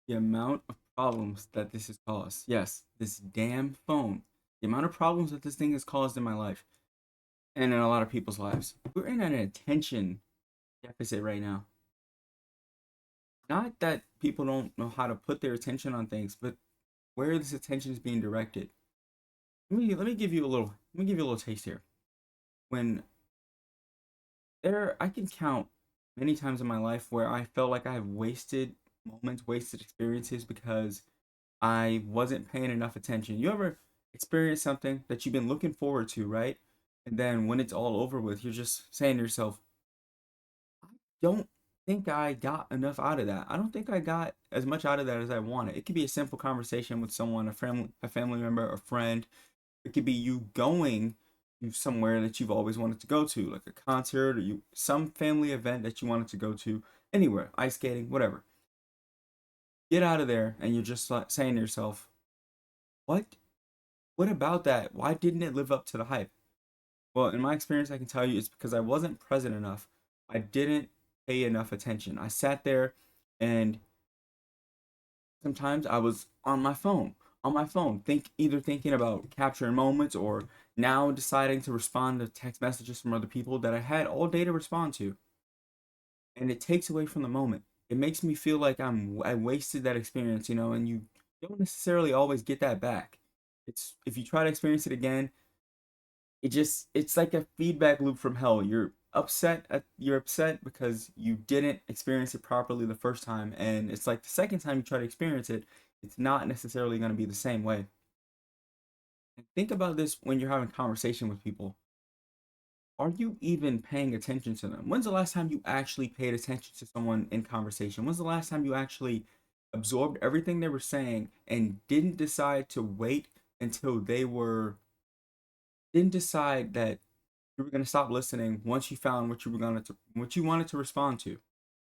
The amount of problems that this has caused. Yes, this damn phone. The amount of problems that this thing has caused in my life and in a lot of people's lives. We're in an attention deficit right now. Not that people don't know how to put their attention on things, but where this attention is being directed. Let me give you a little taste here. When I can count many times in my life where I felt like I have wasted moments, wasted experiences because I wasn't paying enough attention. You ever experience something that you've been looking forward to, right? And then when it's all over with, you're just saying to yourself, I don't think I got enough out of that. I don't think I got as much out of that as I wanted. It could be a simple conversation with someone, a family member, a friend. It could be you going to somewhere that you've always wanted to go to, like a concert or some family event that you wanted to go to, anywhere, ice skating, whatever. Get out of there and you're just like saying to yourself, what what about that? Why didn't it live up to the hype? Well, in my experience, I can tell you it's because I wasn't present enough. I didn't pay enough attention. I sat there and sometimes I was on my phone, either thinking about capturing moments or now deciding to respond to text messages from other people that I had all day to respond to. And it takes away from the moment. It makes me feel like I wasted that experience, and you don't necessarily always get that back. It's if you try to experience it again, it's like a feedback loop from hell. You're upset because you didn't experience it properly the first time, and it's like the second time you try to experience it, it's not necessarily going to be the same way. And think about this when you're having conversation with people. Are you even paying attention to them? When's the last time you actually paid attention to someone in conversation? When's the last time you actually absorbed everything they were saying and until they were didn't decide that you were going to stop listening once you found what you wanted to respond to?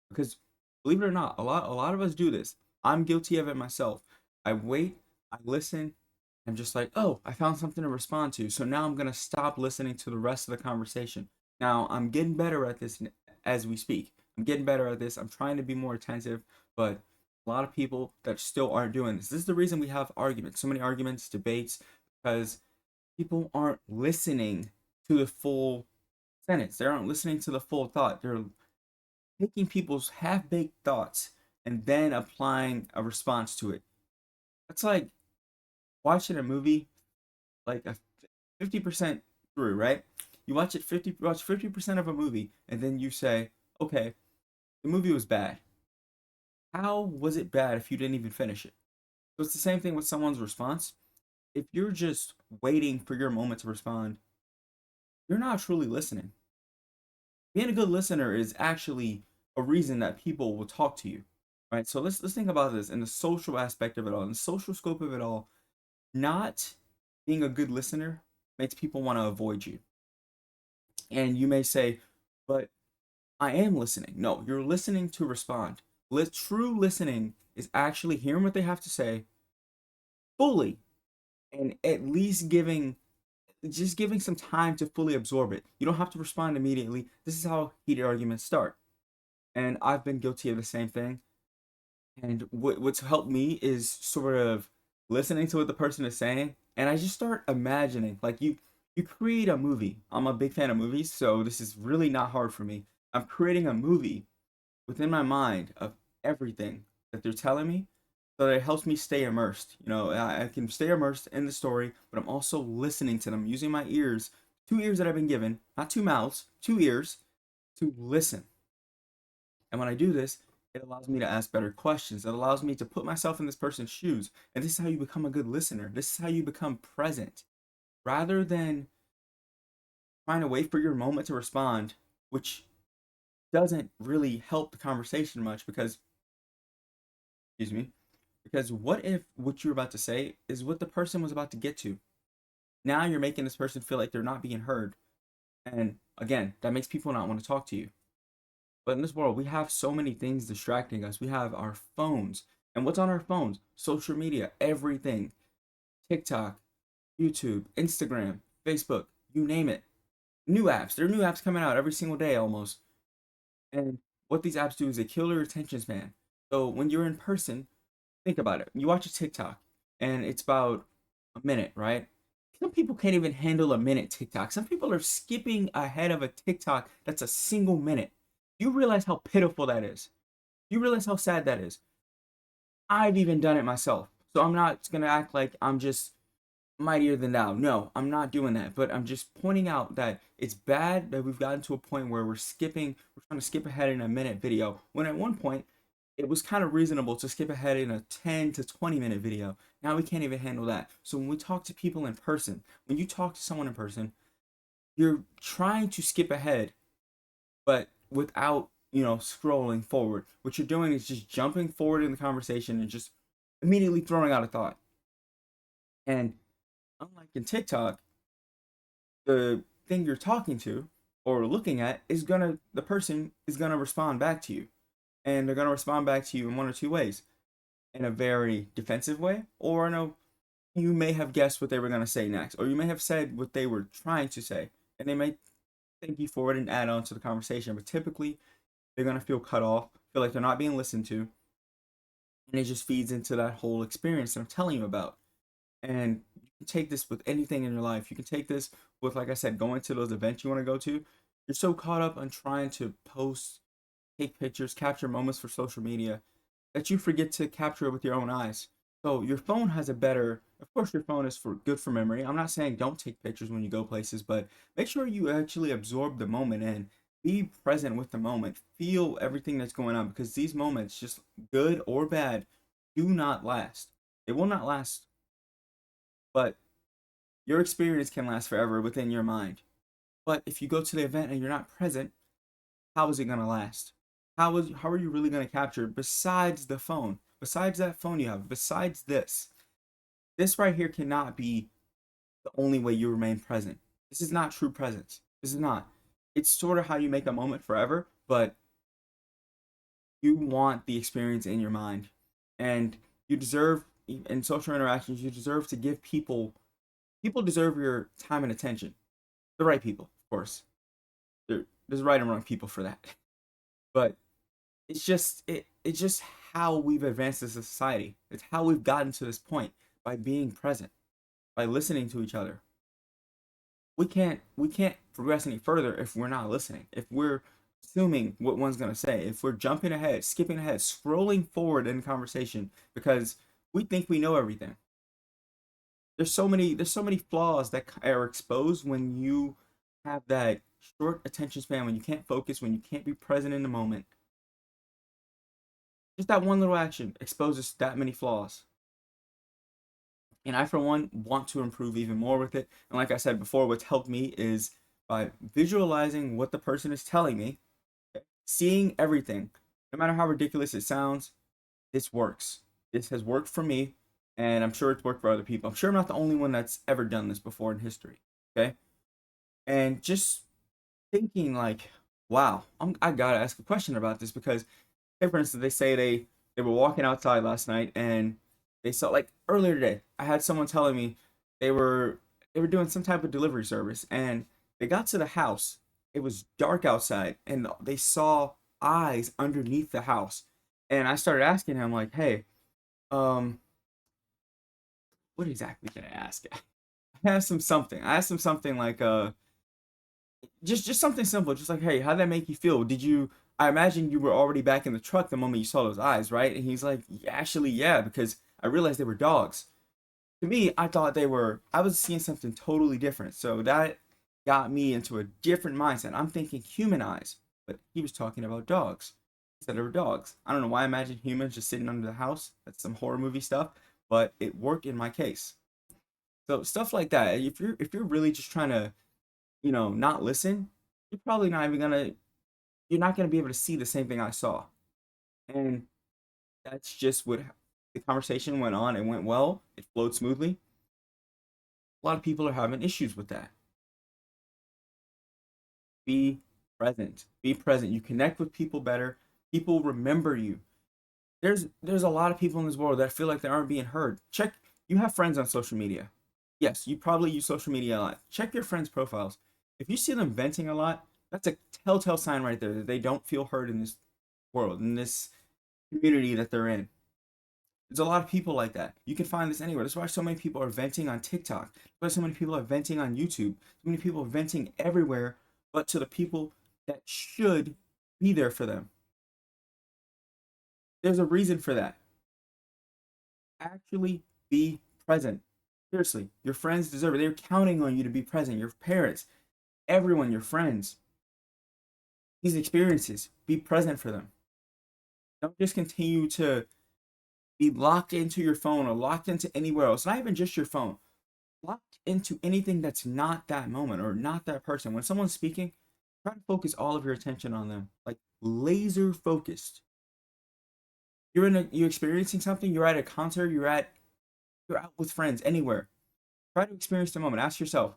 Because believe it or not, a lot of us do this. I'm guilty of it myself. I wait, I listen. I'm just like, oh, I found something to respond to, so now I'm going to stop listening to the rest of the conversation. Now I'm getting better at this as we speak. I'm getting better at this. I'm trying to be more attentive, but a lot of people that still aren't doing this is the reason we have arguments, so many arguments, debates, because people aren't listening to the full sentence. They aren't listening to the full thought. They're taking people's half-baked thoughts and then applying a response to it. It's like watching a movie like a 50% through, right? Watch 50% of a movie and then you say, "Okay, the movie was bad. How was it bad if you didn't even finish it?" So it's the same thing with someone's response. If you're just waiting for your moment to respond, you're not truly listening. Being a good listener is actually a reason that people will talk to you, right? So let's think about this in the social aspect of it all, in the social scope of it all. Not being a good listener makes people want to avoid you. And you may say, but I am listening. No, you're listening to respond. True listening is actually hearing what they have to say fully and at least giving some time to fully absorb it. You don't have to respond immediately. This is how heated arguments start. And I've been guilty of the same thing. And what's helped me is sort of listening to what the person is saying, and I just start imagining. Like you create a movie. I'm a big fan of movies, so this is really not hard for me. I'm creating a movie within my mind of everything that they're telling me, so that it helps me stay immersed. I can stay immersed in the story, but I'm also listening to them using my ears, 2 ears that I've been given, not two mouths, 2 ears, to listen. And when I do this, it allows me to ask better questions. It allows me to put myself in this person's shoes. And this is how you become a good listener. This is how you become present. Rather than trying to wait for your moment to respond, which doesn't really help the conversation much excuse me, because what if what you're about to say is what the person was about to get to? Now you're making this person feel like they're not being heard. And again, that makes people not want to talk to you. But in this world, we have so many things distracting us. We have our phones. And what's on our phones? Social media, everything. TikTok, YouTube, Instagram, Facebook, you name it. New apps. There are new apps coming out every single day almost. And what these apps do is they kill your attention span. So when you're in person, Think about it. You watch a TikTok and it's about a minute, right? Some people can't even handle a minute TikTok. Some people are skipping ahead of a TikTok that's a single minute. You realize how pitiful that is. You realize how sad that is. I've even done it myself. So I'm not going to act like I'm just mightier than thou. No, I'm not doing that. But I'm just pointing out that it's bad that we've gotten to a point where we're trying to skip ahead in a minute video. When at one point, it was kind of reasonable to skip ahead in a 10 to 20-minute video. Now we can't even handle that. So when we talk to people in person, when you talk to someone in person, you're trying to skip ahead, but without, scrolling forward. What you're doing is just jumping forward in the conversation and just immediately throwing out a thought. And unlike in TikTok, the thing you're talking to or looking at is gonna the person is gonna respond back to you. And they're gonna respond back to you in one or two ways. In a very defensive way, or in a you may have guessed what they were gonna say next, or you may have said what they were trying to say, and they may thank you for it and add on to the conversation. But typically they're gonna feel cut off, feel like they're not being listened to, and it just feeds into that whole experience that I'm telling you about. And you can take this with anything in your life. You can take this with, like I said, going to those events you want to go to. You're so caught up on trying to post, take pictures, capture moments for social media that you forget to capture it with your own eyes. So your phone has a better, of course, your phone is for good for memory. I'm not saying don't take pictures when you go places, but make sure you actually absorb the moment and be present with the moment. Feel everything that's going on, because these moments, just good or bad, do not last. They will not last, but your experience can last forever within your mind. But if you go to the event and you're not present, how is it going to last? How are you really going to capture it besides the phone? Besides that phone you have, besides this. This right here cannot be the only way you remain present. This is not true presence. This is not. It's sort of how you make a moment forever, but you want the experience in your mind. And you deserve, in social interactions, you deserve to give people deserve your time and attention. The right people, of course. There's right and wrong people for that. But it's just how we've advanced as a society. It's how we've gotten to this point, by being present, by listening to each other. We can't progress any further if we're not listening. If we're assuming what one's gonna say, if we're jumping ahead, skipping ahead, scrolling forward in conversation because we think we know everything. There's so many flaws that are exposed when you have that short attention span, when you can't focus, when you can't be present in the moment. Just that one little action exposes that many flaws. And I, for one, want to improve even more with it. And like I said before, what's helped me is by visualizing what the person is telling me, seeing everything, no matter how ridiculous it sounds. This works. This has worked for me, and I'm sure it's worked for other people. I'm sure I'm not the only one that's ever done this before in history. Okay. And just thinking like, wow, I gotta ask a question about this, because say for instance, they say they were walking outside last night and they saw, like earlier today, I had someone telling me they were they were doing some type of delivery service, and they got to the house. It was dark outside and they saw eyes underneath the house. And I started asking him like, "Hey, um what exactly did I ask?" I asked him something. I asked him something like just something simple, just like, "Hey, how did that make you feel? Did you I imagine you were already back in the truck the moment you saw those eyes, right?" And he's like, "Yeah, actually, yeah, because I realized they were dogs." To me, I was seeing something totally different. So that got me into a different mindset. I'm thinking human eyes, but he was talking about dogs. He said they were dogs. I don't know why I imagine humans just sitting under the house. That's some horror movie stuff, but it worked in my case. So stuff like that. If you're really just trying to, not listen, you're probably not even gonna you're not gonna be able to see the same thing I saw. And that's just what the conversation went on. It went well. It flowed smoothly. A lot of people are having issues with that. Be present. Be present. You connect with people better. People remember you. There's a lot of people in this world that feel like they aren't being heard. Check. You have friends on social media. Yes, you probably use social media a lot. Check your friends' profiles. If you see them venting a lot, that's a telltale sign right there that they don't feel heard in this world, in this community that they're in. There's a lot of people like that. You can find this anywhere. That's why so many people are venting on TikTok. That's why so many people are venting on YouTube. So many people are venting everywhere, but to the people that should be there for them. There's a reason for that. Actually be present. Seriously, your friends deserve it. They're counting on you to be present. Your parents, everyone, your friends, these experiences, be present for them. Don't just continue to be locked into your phone or locked into anywhere else. Not even just your phone. Locked into anything that's not that moment or not that person. When someone's speaking, try to focus all of your attention on them. Like laser focused. You're experiencing something, you're at a concert, you're out with friends, anywhere. Try to experience the moment. Ask yourself,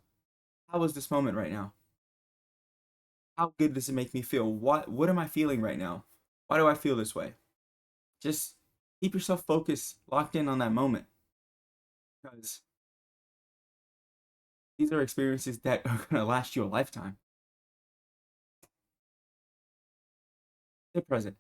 how is this moment right now? How good does it make me feel? What am I feeling right now? Why do I feel this way? Just keep yourself focused, locked in on that moment. Because these are experiences that are gonna last you a lifetime. Stay present.